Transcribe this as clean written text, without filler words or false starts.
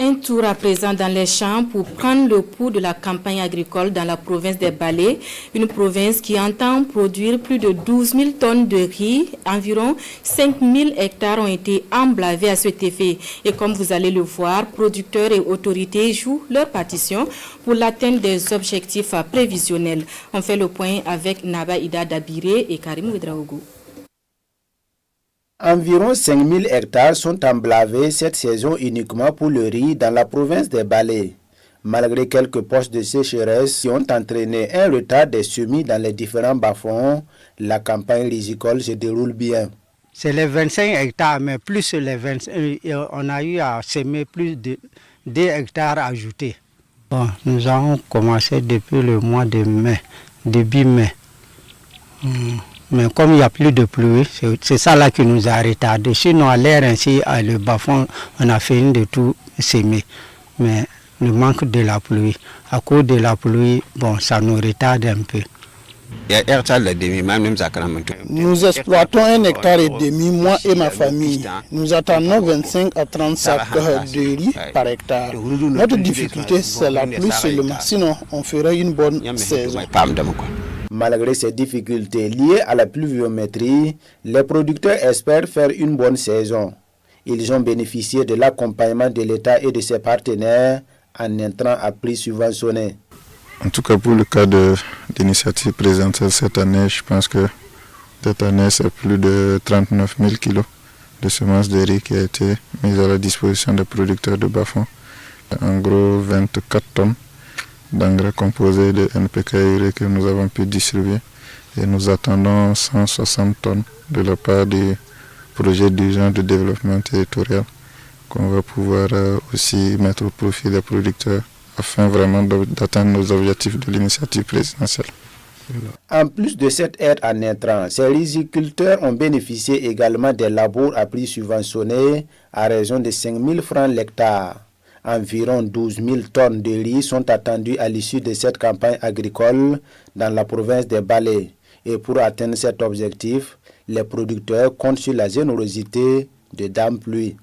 Un tour à présent dans les champs pour prendre le pouls de la campagne agricole dans la province des Balais, une province qui entend produire plus de 12 000 tonnes de riz. Environ 5 000 hectares ont été emblavés à cet effet. Et comme vous allez le voir, producteurs et autorités jouent leur partition pour l'atteinte des objectifs prévisionnels. On fait le point avec Naba Ida Dabiré et Karim Ouedraogo. Environ 5 000 hectares sont emblavés cette saison uniquement pour le riz dans la province des Balais. Malgré quelques postes de sécheresse qui ont entraîné un retard des semis dans les différents bas-fonds, la campagne rizicole se déroule bien. C'est les 25 hectares, mais plus les 25, on a eu à semer plus de 2 hectares ajoutés. Bon, nous avons commencé depuis le mois de mai, début mai. Mais comme il n'y a plus de pluie, c'est ça là qui nous a retardé. Sinon, à l'air ainsi, à le bas-fond, on a fini de tout semer. Mais le manque de la pluie, à cause de la pluie, bon, ça nous retarde un peu. Nous exploitons 1 hectare et demi, moi et ma famille. Nous attendons 25 à 30 sacs de riz par hectare. Notre difficulté, c'est la pluie seulement. Sinon, on ferait une bonne saison. Malgré ces difficultés liées à la pluviométrie, les producteurs espèrent faire une bonne saison. Ils ont bénéficié de l'accompagnement de l'État et de ses partenaires en intrants à prix subventionnés. En tout cas, pour le cas de l'initiative présidentielle cette année, je pense que cette année, c'est plus de 39 000 kilos de semences de riz qui a été mise à la disposition des producteurs de bas-fonds. En gros, 24 tonnes d'engrais composés de NPK et urée que nous avons pu distribuer. Et nous attendons 160 tonnes de la part du projet d'urgence de développement territorial qu'on va pouvoir aussi mettre au profit des producteurs afin vraiment d'atteindre nos objectifs de l'initiative présidentielle. En plus de cette aide en intrants, ces riziculteurs ont bénéficié également des labours à prix subventionnés à raison de 5 000 francs l'hectare. Environ 12 000 tonnes de riz sont attendues à l'issue de cette campagne agricole dans la province des Balais. Et pour atteindre cet objectif, les producteurs comptent sur la générosité de Dame Pluie.